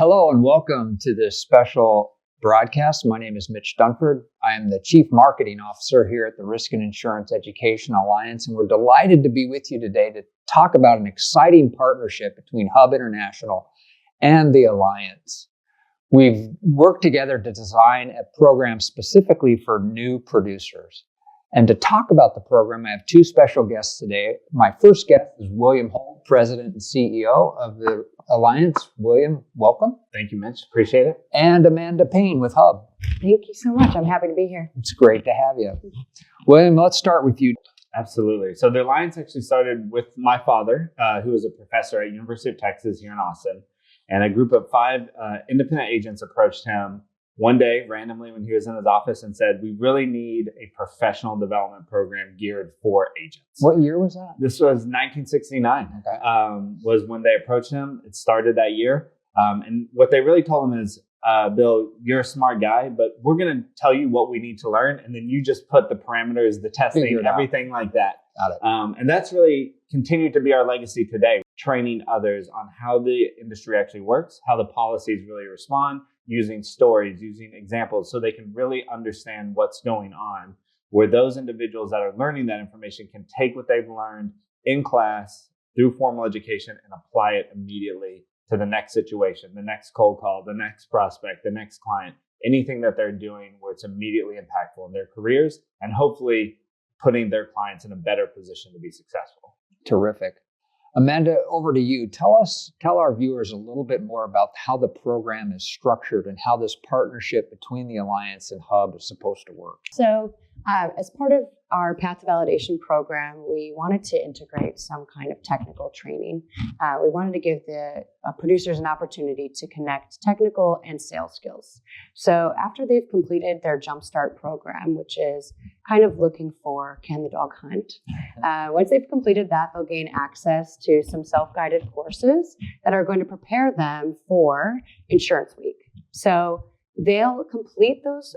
Hello and welcome to this special broadcast. My name is Mitch Dunford. I am the Chief Marketing Officer here at the Risk and Insurance Education Alliance, and we're delighted to be with you today to talk about an exciting partnership between Hub International and the Alliance. We've worked together to design a program specifically for new producers. And to talk about the program, I have two special guests today. My first guest is William Holt, President and CEO of the Alliance. William, welcome. Thank you, Mitch. Appreciate it. And Amanda Payne with Hub. Thank you so much. I'm happy to be here. It's great to have you. William, let's start with you. Absolutely. So the Alliance actually started with my father, who was a professor at University of Texas here in Austin. And a group of 5 independent agents approached him one day randomly when he was in his office and said, we really need a professional development program geared for agents. What year was that? This was 1969, was when they approached him. It started that year. And what they really told him is, Bill, you're a smart guy, but we're going to tell you what we need to learn. And then you just put the parameters, the testing, everything like that. Got it. And that's really continued to be our legacy today, training others on how the industry actually works, how the policies really respond, using stories, using examples, so they can really understand what's going on, where those individuals that are learning that information can take what they've learned in class through formal education and apply it immediately to the next situation, the next cold call, the next prospect, the next client, anything that they're doing where it's immediately impactful in their careers and hopefully putting their clients in a better position to be successful. Terrific. Amanda, over to you. Tell our viewers a little bit more about how the program is structured and how this partnership between the Alliance and Hub is supposed to work. So as part of our path to validation program, we wanted to integrate some kind of technical training. We wanted to give the producers an opportunity to connect technical and sales skills. So after they've completed their Jumpstart program, which is kind of looking for, can the dog hunt? Once they've completed that, they'll gain access to some self-guided courses that are going to prepare them for Insurance Week. So they'll complete those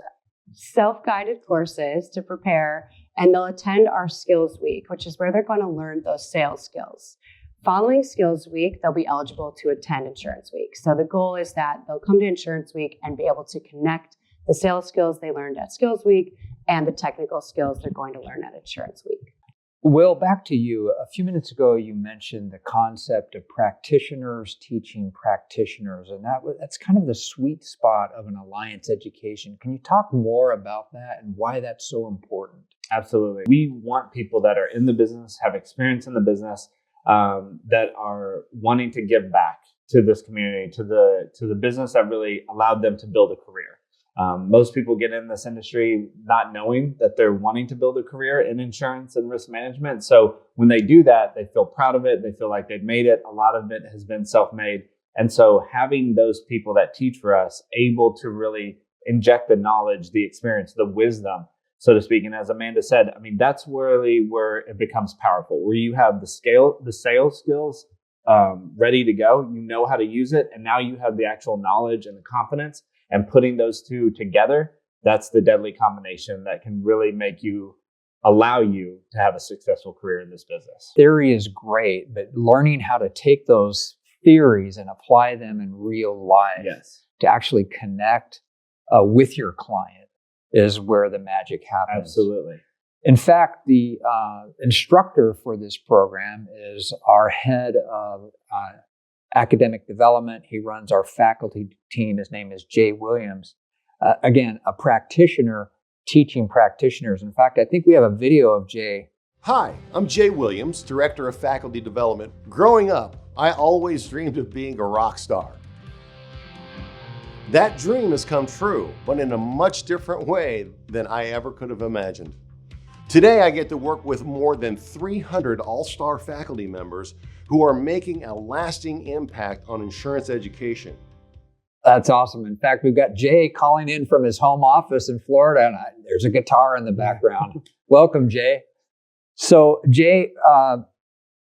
self-guided courses to prepare, and they'll attend our Skills Week, which is where they're going to learn those sales skills. Following Skills Week, they'll be eligible to attend Insurance Week. So the goal is that they'll come to Insurance Week and be able to connect the sales skills they learned at Skills Week and the technical skills they're going to learn at Insurance Week. Will, back to you. A few minutes ago, you mentioned the concept of practitioners teaching practitioners, and that's kind of the sweet spot of an Alliance education. Can you talk more about that and why that's so important? Absolutely. We want people that are in the business, have experience in the business, that are wanting to give back to this community, to the business that really allowed them to build a career. Most people get in this industry not knowing that they're wanting to build a career in insurance and risk management. So when they do that, they feel proud of it. They feel like they've made it. A lot of it has been self-made. And so having those people that teach for us able to really inject the knowledge, the experience, the wisdom, so to speak. And as Amanda said, I mean, that's really where it becomes powerful, where you have the sales skills ready to go. You know how to use it. And now you have the actual knowledge and the confidence. And putting those two together, that's the deadly combination that can really allow you to have a successful career in this business. Theory is great, but learning how to take those theories and apply them in real life to actually connect with your client is where the magic happens. Absolutely. In fact, the instructor for this program is our head of academic development. He runs our faculty team. His name is Jay Williams. Again, a practitioner teaching practitioners. In fact, I think we have a video of Jay. Hi, I'm Jay Williams, Director of Faculty Development. Growing up, I always dreamed of being a rock star. That dream has come true, but in a much different way than I ever could have imagined. Today, I get to work with more than 300 all-star faculty members who are making a lasting impact on insurance education. That's awesome. In fact, we've got Jay calling in from his home office in Florida, and there's a guitar in the background. Welcome, Jay. So, Jay,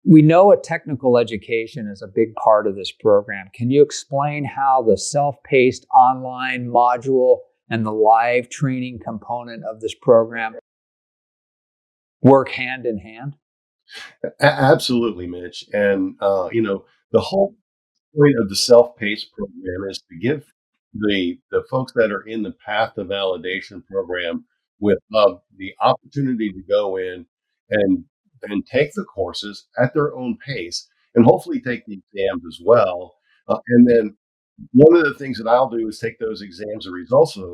we know a technical education is a big part of this program. Can you explain how the self-paced online module and the live training component of this program work hand in hand? Absolutely, Mitch. And, the whole point of the self-paced program is to give the folks that are in the path to validation program with the opportunity to go in and take the courses at their own pace and hopefully take the exams as well. And then one of the things that I'll do is take those exams, the results of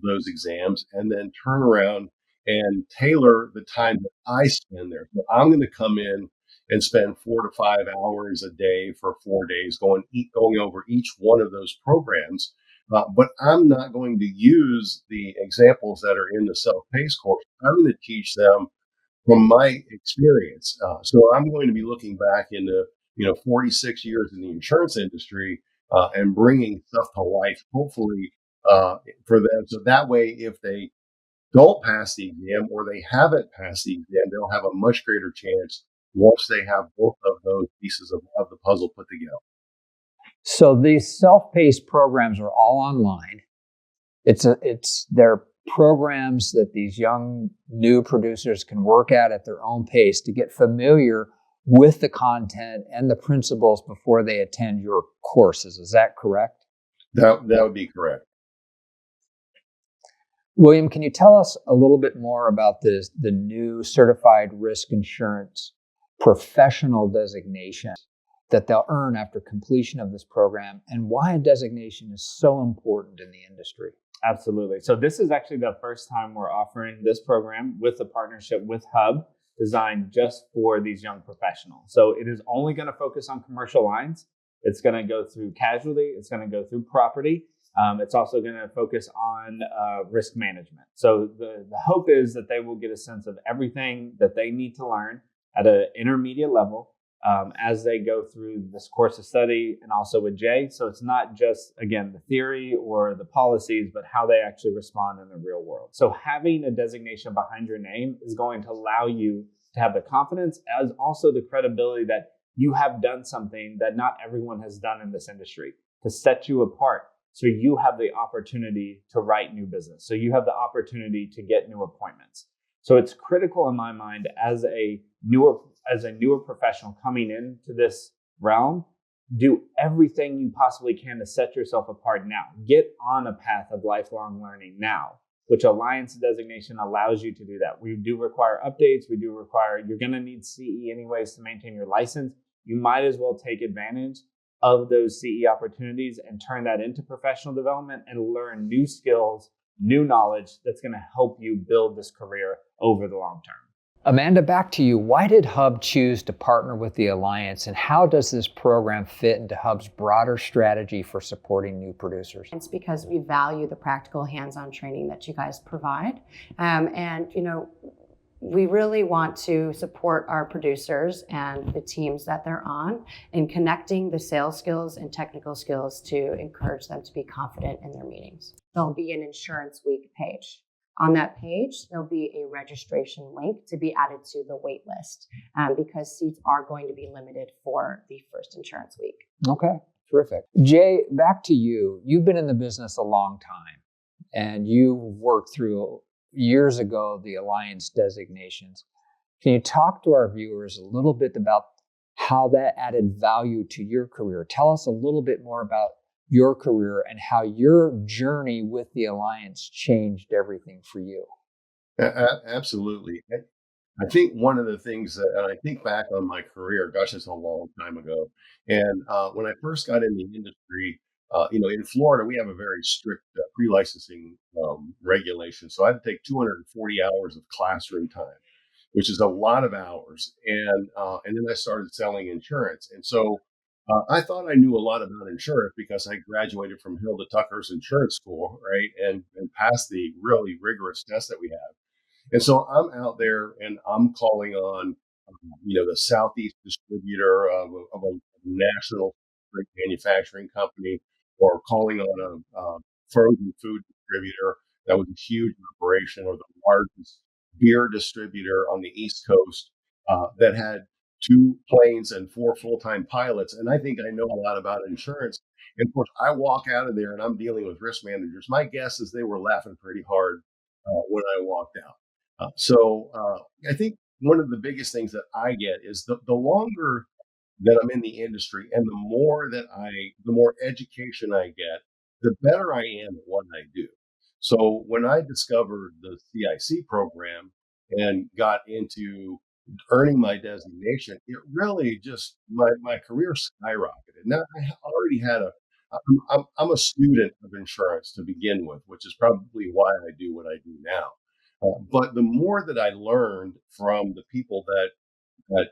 those exams, and then turn around and tailor the time that I spend there. So I'm going to come in and spend 4 to 5 hours a day for 4 days going over each one of those programs. But I'm not going to use the examples that are in the self-paced course. I'm going to teach them from my experience. So I'm going to be looking back into 46 years in the insurance industry and bringing stuff to life, hopefully for them. So that way, if they don't pass the exam or they haven't passed the exam, they'll have a much greater chance once they have both of those pieces of the puzzle put together. So these self-paced programs are all online. They're programs that these young new producers can work at their own pace to get familiar with the content and the principles before they attend your courses. Is that correct? That would be correct. William, can you tell us a little bit more about the new certified risk insurance professional designation that they'll earn after completion of this program, and why a designation is so important in the industry? Absolutely. So this is actually the first time we're offering this program with a partnership with Hub, designed just for these young professionals. So it is only going to focus on commercial lines. It's going to go through casualty. It's going to go through property. It's also going to focus on risk management. So the hope is that they will get a sense of everything that they need to learn at an intermediate level as they go through this course of study, and also with Jay. So it's not just, again, the theory or the policies, but how they actually respond in the real world. So having a designation behind your name is going to allow you to have the confidence, as also the credibility that you have done something that not everyone has done in this industry, to set you apart. So you have the opportunity to write new business. So you have the opportunity to get new appointments. So it's critical in my mind as a newer professional coming into this realm, do everything you possibly can to set yourself apart now. Get on a path of lifelong learning now, which Alliance designation allows you to do that. We do require updates. You're going to need CE anyways to maintain your license. You might as well take advantage of those CE opportunities and turn that into professional development and learn new skills, new knowledge that's going to help you build this career over the long term. Amanda, back to you. Why did Hub choose to partner with the Alliance, and how does this program fit into Hub's broader strategy for supporting new producers? It's because we value the practical hands-on training that you guys provide. We really want to support our producers and the teams that they're on in connecting the sales skills and technical skills to encourage them to be confident in their meetings. There'll be an Insurance Week page. On that page, there'll be a registration link to be added to the wait list because seats are going to be limited for the first Insurance Week. Okay, terrific. Jay, back to you. You've been in the business a long time, and you worked through years ago the Alliance designations. Can you talk to our viewers a little bit about how that added value to your career? Tell us a little bit more about your career and how your journey with the Alliance changed everything for you. Absolutely. I think one of the things that, and I think back on my career, gosh, it's a long time ago. And when I first got in the industry, in Florida, we have a very strict pre-licensing regulation. So I had to take 240 hours of classroom time, which is a lot of hours. And then I started selling insurance. And so I thought I knew a lot about insurance because I graduated from Hilda Tucker's insurance school, right? And passed the really rigorous test that we have. And so I'm out there and I'm calling on, the Southeast distributor of a national manufacturing company, or calling on a frozen food distributor that was a huge operation, or the largest beer distributor on the East Coast that had 2 planes and 4 full-time pilots. And I think I know a lot about insurance. And of course, I walk out of there and I'm dealing with risk managers. My guess is they were laughing pretty hard when I walked out. So I think one of the biggest things that I get is the longer that I'm in the industry, and the more education I get, the better I am at what I do. So when I discovered the CIC program and got into earning my designation, it really just my career skyrocketed. Now I already had I'm a student of insurance to begin with, which is probably why I do what I do now. But the more that I learned from the people that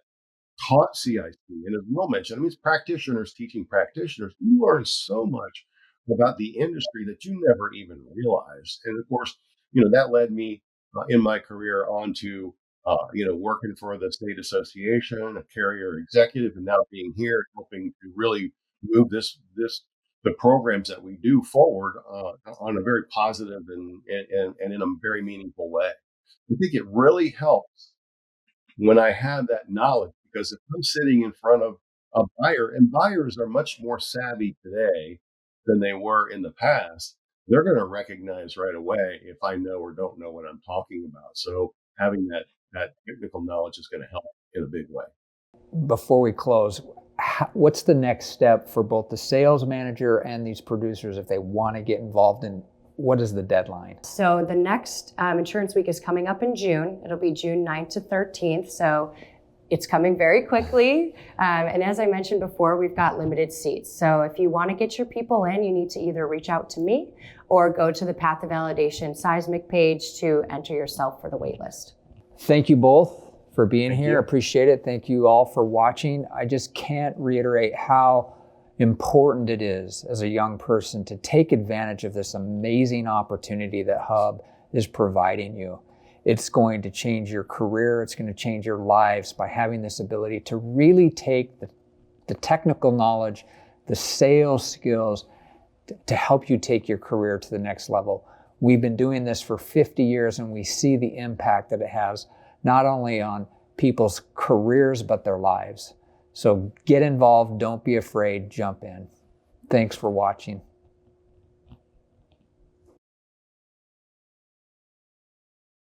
taught CIC, and as Will mentioned, I mean, it's practitioners teaching practitioners. You learn so much about the industry that you never even realized. And of course, that led me in my career on to, working for the state association, a carrier executive, and now being here, helping to really move the programs that we do forward on a very positive and in a very meaningful way. I think it really helps when I have that knowledge, because if I'm sitting in front of a buyer, and buyers are much more savvy today than they were in the past, they're going to recognize right away if I know or don't know what I'm talking about. So having that technical knowledge is going to help in a big way. Before we close, what's the next step for both the sales manager and these producers if they want to get involved in? What is the deadline? So the next Insurance Week is coming up in June. It'll be June 9th to 13th. So it's coming very quickly. And as I mentioned before, we've got limited seats. So if you want to get your people in, you need to either reach out to me or go to the Path to Validation seismic page to enter yourself for the wait list. Thank you both for being Thank here. you. Appreciate it. Thank you all for watching. I just can't reiterate how important it is as a young person to take advantage of this amazing opportunity that Hub is providing you. It's going to change your career. It's going to change your lives by having this ability to really take the technical knowledge, the sales skills to help you take your career to the next level. We've been doing this for 50 years and we see the impact that it has not only on people's careers, but their lives. So get involved, don't be afraid, jump in. Thanks for watching.